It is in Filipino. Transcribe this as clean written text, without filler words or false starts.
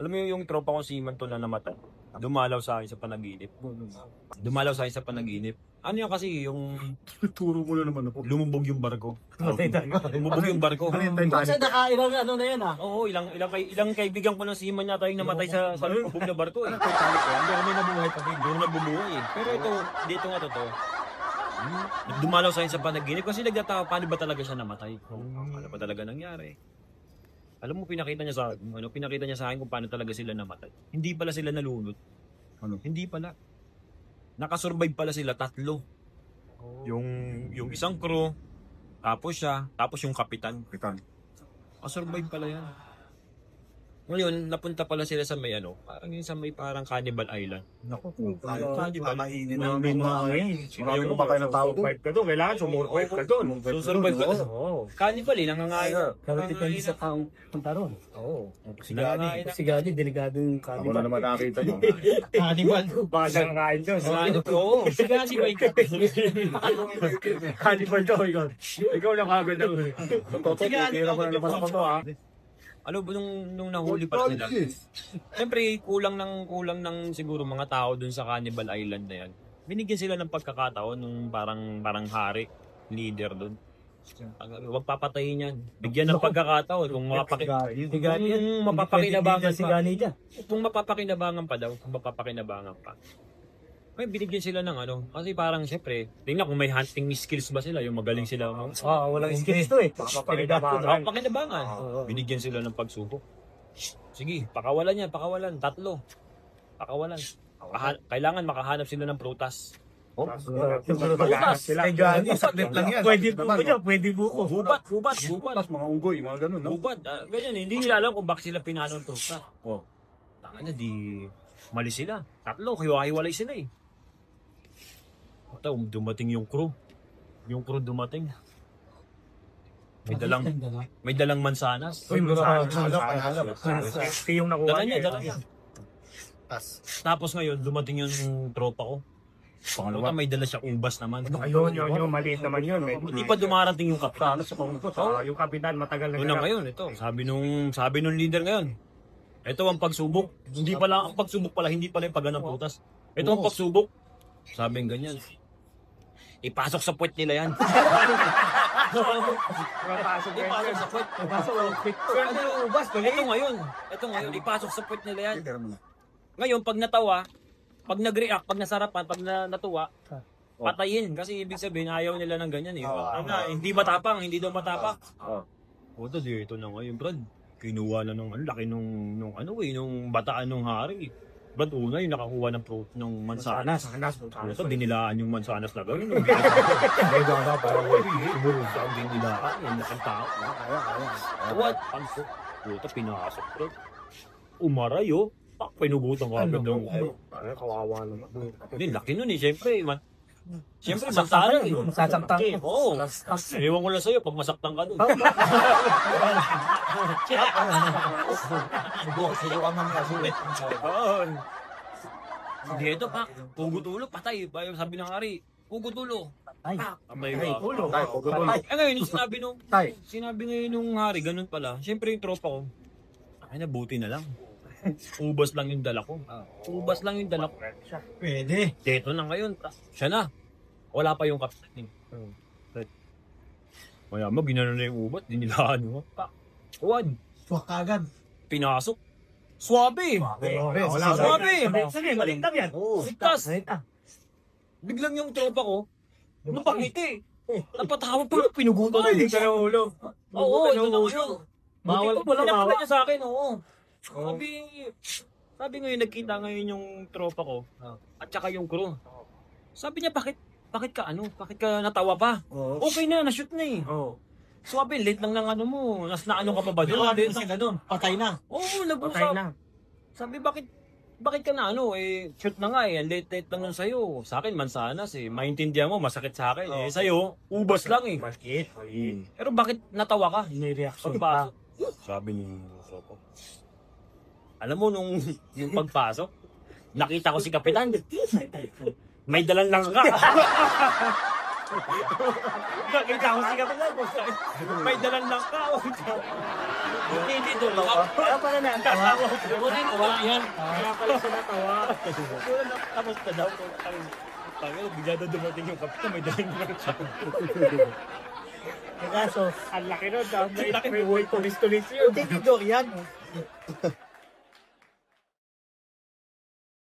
Alam mo yung tropa ko si Manto na namatay. Dumalaw sa akin sa panaginip. Dumalaw sa akin sa panaginip. Ano yan kasi yung Turo mo na naman ako. lumubog yung barko. Lumubog yung barko. Kasi nakailang ano na yan Oo, ilang kaibigan ko ng seaman yata yung namatay sa lumubog na barko eh. Hindi kami nabuhay pa din. Doon nabubuhay eh. Pero ito, dito nga totoo. Dumalaw sa akin sa panaginip kasi nagtataka paano ba talaga siya namatay. Ano ba talaga nangyari? Alam mo, pinakita niya sa akin kung paano talaga sila namatay. Hindi pala sila nalunod. Ano? Hindi pala. Nakasurvive pala sila, 3. Yung isang crew, tapos siya, tapos yung kapitan. Nakasurvive pala yan. Ngayon, napunta pala sila sa may parang yun sa may parang Cannibal Island. Naku, Mahinin na may mga ngayon. Marami ko ba kayo ng tao ka doon? Kailangan sumurvive ka doon. Susurvive ka doon. Cannibal nangangain. Pero depende sa taong punta ron. Oo. Si Gadi, delikado yung Ako na naman nakita nyo. Cannibal. Baka siya nangain doon. Oo, si Cannibal. Cannibal daw, ikaw lang kagad daw. Tira ko na naman ako to ha. Ano ba nung nahuli pa sila? Siyempre, kulang ng siguro mga tao dun sa Cannibal Island na yan. Binigyan sila ng pagkakataon nung parang hari, leader dun. Huwag papatayin yan. Bigyan ng pagkakataon kung mapapakinabangan si Gani dyan. Kung mapapakinabangan pa daw, kung mapapakinabangan pa. May binigyan sila ng kasi parang siyempre, tingnan kung may hunting skills ba sila, yung magaling sila. Walang skills to eh. Pakinabangan. Binigyan sila ng pagsubok. Sige, pakawalan yan, 3. Pakawalan. Kailangan makahanap sila ng prutas. Prutas. Ay Gani, saglit lang yan. Pwede buko. Hubat. Mga unggoy, mga ganun, no? Hubat. Ganyan, hindi nila alam kung bakit sila pinanong prutas. Tanga na, di mali sila. 3, hiwa-hiwalay sila eh. Dumating yung crew. Yung crew dumating. May dalang mansanas. Yung nakuha Dala niya. Tapos ngayon, dumating yung tropa ko. Pangalawa, may dala siya ubas naman. Ayun, maliit naman yun. Hindi pa dumarating yung kapitan. Yung kapitan, matagal na Ngayon, ito. Sabi nung leader ngayon. Ito ang pagsubok. Ang pagsubok pala, hindi pala yung pagganang putas. Ito ang pagsubok. Sabi ganyan. Ipasok sa puwet nila yan. Ipasok sa puwet. Ito ngayon, ipasok sa puwet nila yan. Ngayon, pag natawa, pag nag-react, pag nasarapan, pag natuwa, patayin. Kasi ibig sabihin, ayaw nila ng ganyan eh. Hindi matapang, hindi daw matapang. Puto, dito na ngayon, Brad. Kinuha na nung laki nung bataan nung hari. Brad, una yung nakakuha ng mansanas. Ito, dinilaan yung mansanas na gano'n. Dinilaan, yung laking tao. What? Puto, pinasok, Brad. Umaray, pinugutan ka agad ng kawawa naman. Hindi, laki nun eh. Siyempre, masaktan eh. Masasaktan. Oo. Ewan ko lang sa'yo pag masaktan ka dun. Subukan mo mga sulit. Hindi ito, Pak. Pugutulo, patay. Sabi ng hari, pugutulo. Patay. Pugutulo. Ngayon, sinabi ngayon nung hari, ganun pala. Siyempre yung tropa ko, ay nabuti na lang. Ubas lang yung dala ko. Pwede. Dito na ngayon. Siya na. Wala pa yung kapitan. Maya mo, ginano na yung ubat. Dinilaan mo. Uwad. Swak agad. Pinasok. Swabe. Swabe. Sige, malintang yan. Ligtas. Biglang yung tropa ko, napakiti. Napatawa pa. Pinugutan na Sa ulo. Oo, ito na ulo. Bawal Wala niya sa akin, oo. Sabi ngayon, nagkita ngayon yung tropa ko at saka yung crew. Sabi niya, bakit ka natawa pa? Okay na, na-shoot na eh. Sabi, late lang ng mo, naano ka pa ba doon? Patay na. Oo, nag-usap. Sabi, bakit ka na shoot na nga eh, late lang nun sa'yo. Sa akin, mansanas eh, maintindihan mo, masakit sa akin eh. Sa'yo, ubas lang eh. Pero bakit natawa ka? May reaction pa. Sabi ni tropa. Alam mo, yung pagpasok, nakita ko si Kapitan. May dalang lang ka. Nakita ko siya pa lang. May dalang lang ka. Hindi doon. Kaya pala na ang tawa. Yan. Kaya pala siya natawa. Tapos na daw. Bigla daw dumating yung kapita. May dalang lang siya. Kaso, Ang laki nun. Ang laki. May tulis-tulis yun. hindi dito yan.